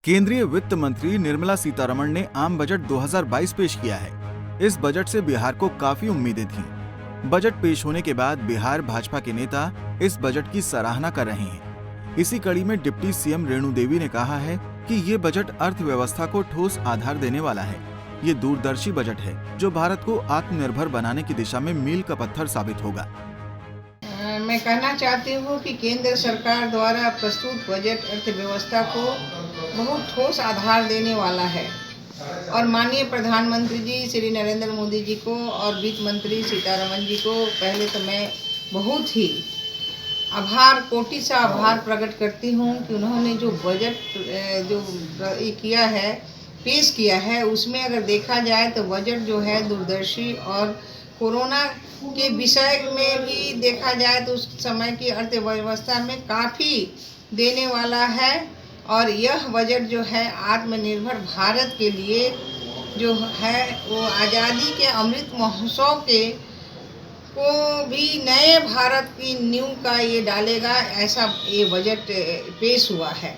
केंद्रीय वित्त मंत्री निर्मला सीतारमण ने आम बजट 2022 पेश किया है। इस बजट से बिहार को काफी उम्मीदें थीं। बजट पेश होने के बाद बिहार भाजपा के नेता इस बजट की सराहना कर रहे हैं। इसी कड़ी में डिप्टी सीएम रेणु देवी ने कहा है कि ये बजट अर्थव्यवस्था को ठोस आधार देने वाला है। ये दूरदर्शी बजट है जो भारत को आत्मनिर्भर बनाने की दिशा में मील का पत्थर साबित होगा। मैं कहना चाहती हूँ कि केंद्र सरकार द्वारा प्रस्तुत बजट अर्थव्यवस्था को बहुत ठोस आधार देने वाला है और माननीय प्रधानमंत्री जी श्री नरेंद्र मोदी जी को और वित्त मंत्री सीतारमण जी को पहले तो मैं बहुत ही कोटि से आभार प्रकट करती हूँ कि उन्होंने जो बजट पेश किया है उसमें अगर देखा जाए तो बजट जो है दूरदर्शी और कोरोना के विषय में भी देखा जाए तो उस समय की अर्थव्यवस्था में काफ़ी देने वाला है और यह बजट जो है आत्मनिर्भर भारत के लिए जो है वो आज़ादी के अमृत महोत्सव को भी नए भारत की नींव का ये डालेगा, ऐसा ये बजट पेश हुआ है।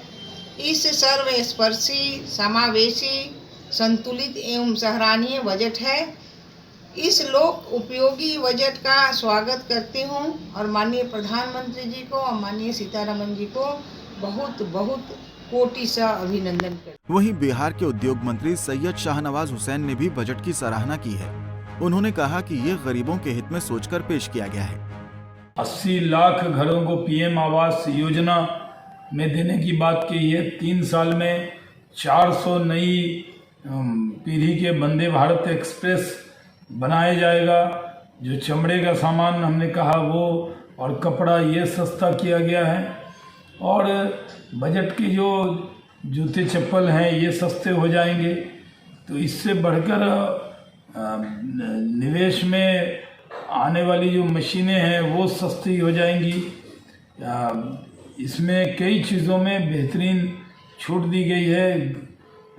इस सर्वस्पर्शी, समावेशी, संतुलित एवं सराहनीय बजट है। इस लोक उपयोगी बजट का स्वागत करती हूँ और माननीय प्रधानमंत्री जी को और माननीय सीतारमण जी को बहुत बहुत कोटि से अभिनंदन करती। वहीं बिहार के उद्योग मंत्री सैयद शाहनवाज हुसैन ने भी बजट की सराहना की है। उन्होंने कहा कि ये गरीबों के हित में सोचकर पेश किया गया है। 80 लाख घरों को पीएम आवास योजना में देने की बात की है। 3 साल में 400 नई पीढ़ी के वंदे भारत एक्सप्रेस बनाया जाएगा। जो चमड़े का सामान हमने कहा वो और कपड़ा ये सस्ता किया गया है और बजट के जो जूते चप्पल हैं ये सस्ते हो जाएंगे। तो इससे बढ़कर निवेश में आने वाली जो मशीनें हैं वो सस्ती हो जाएंगी। इसमें कई चीज़ों में बेहतरीन छूट दी गई है।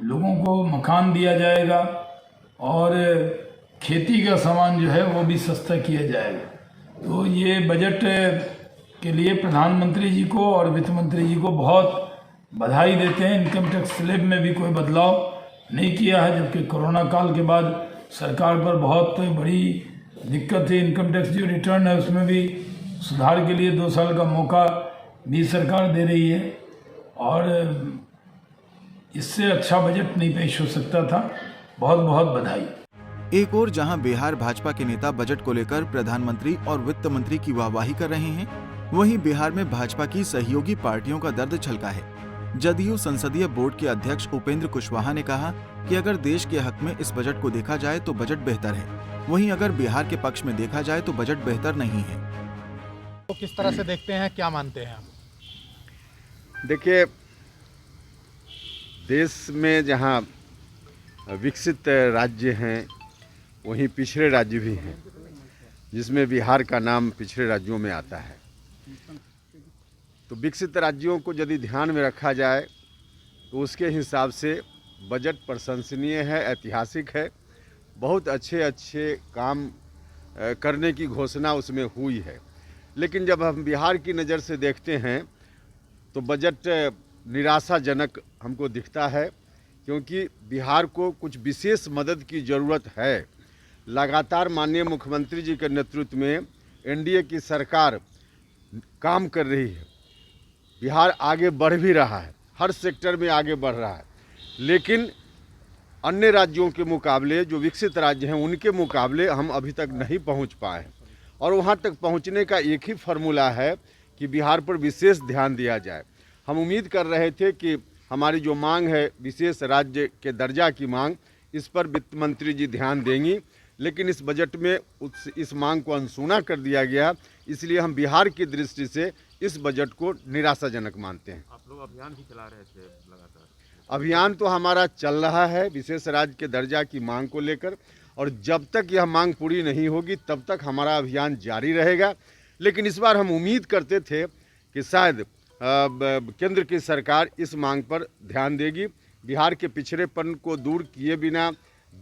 लोगों को मकान दिया जाएगा और खेती का सामान जो है वो भी सस्ता किया जाएगा। तो ये बजट के लिए प्रधानमंत्री जी को और वित्त मंत्री जी को बहुत बधाई देते हैं। इनकम टैक्स स्लैब में भी कोई बदलाव नहीं किया है, जबकि कोरोना काल के बाद सरकार पर बहुत बड़ी दिक्कत है। इनकम टैक्स जो रिटर्न है उसमें भी सुधार के लिए 2 साल का मौका भी सरकार दे रही है और इससे अच्छा बजट नहीं पेश हो सकता था। बहुत बहुत बधाई। एक और जहां बिहार भाजपा के नेता बजट को लेकर प्रधानमंत्री और वित्त मंत्री की वाहवाही कर रहे हैं, वहीं बिहार में भाजपा की सहयोगी पार्टियों का दर्द छलका है। जदयू संसदीय बोर्ड के अध्यक्ष उपेंद्र कुशवाहा ने कहा कि अगर देश के हक में इस बजट को देखा जाए तो बजट बेहतर है, वहीं अगर बिहार के पक्ष में देखा जाए तो बजट बेहतर नहीं है। तो किस तरह से देखते हैं, क्या मानते हैं आप? देखिए, देश में जहां विकसित राज्य हैं वहीं पिछड़े राज्य भी हैं, जिसमें बिहार का नाम पिछड़े राज्यों में आता है। तो विकसित राज्यों को यदि ध्यान में रखा जाए तो उसके हिसाब से बजट प्रशंसनीय है, ऐतिहासिक है। बहुत अच्छे काम करने की घोषणा उसमें हुई है। लेकिन जब हम बिहार की नज़र से देखते हैं तो बजट निराशाजनक हमको दिखता है, क्योंकि बिहार को कुछ विशेष मदद की ज़रूरत है। लगातार माननीय मुख्यमंत्री जी के नेतृत्व में एनडीए की सरकार काम कर रही है। बिहार आगे बढ़ भी रहा है, हर सेक्टर में आगे बढ़ रहा है, लेकिन अन्य राज्यों के मुकाबले, जो विकसित राज्य हैं उनके मुकाबले हम अभी तक नहीं पहुंच पाए हैं। और वहां तक पहुंचने का एक ही फार्मूला है कि बिहार पर विशेष ध्यान दिया जाए। हम उम्मीद कर रहे थे कि हमारी जो मांग है विशेष राज्य के दर्जा की मांग, इस पर वित्त मंत्री जी ध्यान देंगी, लेकिन इस बजट में इस मांग को अनसुना कर दिया गया। इसलिए हम बिहार की दृष्टि से इस बजट को निराशाजनक मानते हैं। आप लोग अभियान भी चला रहे थे लगातार? अभियान तो हमारा चल रहा है विशेष राज्य के दर्जा की मांग को लेकर, और जब तक यह मांग पूरी नहीं होगी तब तक हमारा अभियान जारी रहेगा। लेकिन इस बार हम उम्मीद करते थे कि शायद केंद्र की सरकार इस मांग पर ध्यान देगी। बिहार के पिछड़ेपन को दूर किए बिना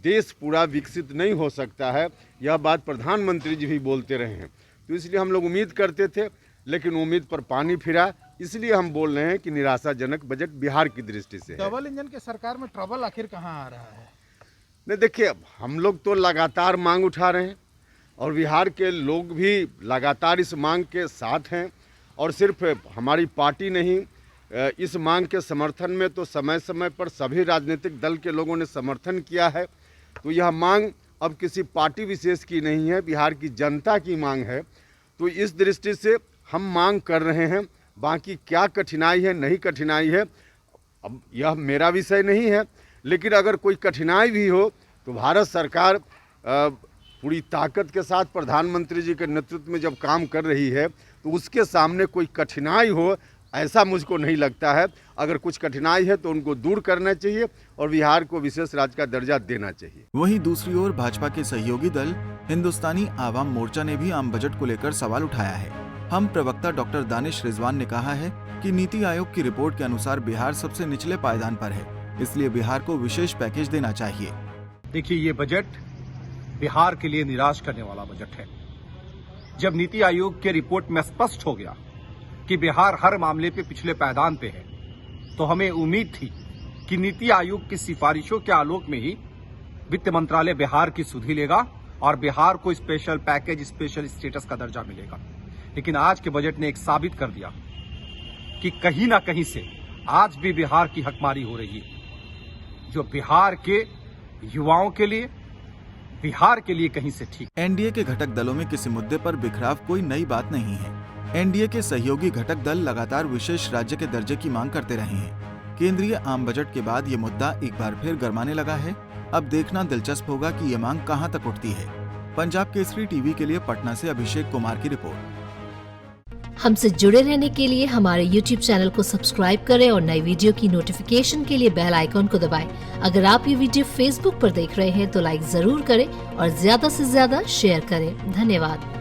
देश पूरा विकसित नहीं हो सकता है, यह बात प्रधानमंत्री जी भी बोलते रहे हैं। तो इसलिए हम लोग उम्मीद करते थे, लेकिन उम्मीद पर पानी फिरा। इसलिए हम बोल रहे हैं कि निराशाजनक बजट बिहार की दृष्टि से है। डबल इंजन की सरकार में ट्रबल आखिर कहाँ आ रहा है? नहीं, देखिए, हम लोग तो लगातार मांग उठा रहे हैं और बिहार के लोग भी लगातार इस मांग के साथ हैं। और सिर्फ हमारी पार्टी नहीं, इस मांग के समर्थन में तो समय समय पर सभी राजनीतिक दल के लोगों ने समर्थन किया है। तो यह मांग अब किसी पार्टी विशेष की नहीं है, बिहार की जनता की मांग है। तो इस दृष्टि से हम मांग कर रहे हैं। बाकी क्या कठिनाई है, नहीं कठिनाई है, अब यह मेरा विषय नहीं है। लेकिन अगर कोई कठिनाई भी हो तो भारत सरकार पूरी ताकत के साथ प्रधानमंत्री जी के नेतृत्व में जब काम कर रही है तो उसके सामने कोई कठिनाई हो ऐसा मुझको नहीं लगता है। अगर कुछ कठिनाई है तो उनको दूर करना चाहिए और बिहार को विशेष राज्य का दर्जा देना चाहिए। वहीं दूसरी ओर भाजपा के सहयोगी दल हिंदुस्तानी आवाम मोर्चा ने भी आम बजट को लेकर सवाल उठाया है। हम प्रवक्ता डॉक्टर दानिश रिजवान ने कहा है कि नीति आयोग की रिपोर्ट के अनुसार बिहार सबसे निचले पायदान पर है, इसलिए बिहार को विशेष पैकेज देना चाहिए। देखिए, ये बजट बिहार के लिए निराश करने वाला बजट है। जब नीति आयोग के रिपोर्ट में स्पष्ट हो गया कि बिहार हर मामले पे पिछले पायदान पे है, तो हमें उम्मीद थी कि नीति आयोग की सिफारिशों के आलोक में ही वित्त मंत्रालय बिहार की सुधि लेगा और बिहार को स्पेशल पैकेज, स्पेशल स्टेटस का दर्जा मिलेगा। लेकिन आज के बजट ने एक साबित कर दिया कि कहीं ना कहीं से आज भी बिहार की हकमारी हो रही है, जो बिहार के युवाओं के लिए, बिहार के लिए कहीं से ठीक। एनडीए के घटक दलों में किसी मुद्दे पर बिखराव कोई नई बात नहीं है। एनडीए के सहयोगी घटक दल लगातार विशेष राज्य के दर्जे की मांग करते रहे हैं। केंद्रीय आम बजट के बाद ये मुद्दा एक बार फिर गरमाने लगा है। अब देखना दिलचस्प होगा कि ये मांग कहां तक उठती है। पंजाब केसरी टीवी के लिए पटना से अभिषेक कुमार की रिपोर्ट। हमसे जुड़े रहने के लिए हमारे YouTube चैनल को सब्सक्राइब करें और नई वीडियो की नोटिफिकेशन के लिए बेल आइकॉन को दबाएं। अगर आप ये वीडियो Facebook पर देख रहे हैं तो लाइक जरूर करें और ज्यादा से ज्यादा शेयर करें। धन्यवाद।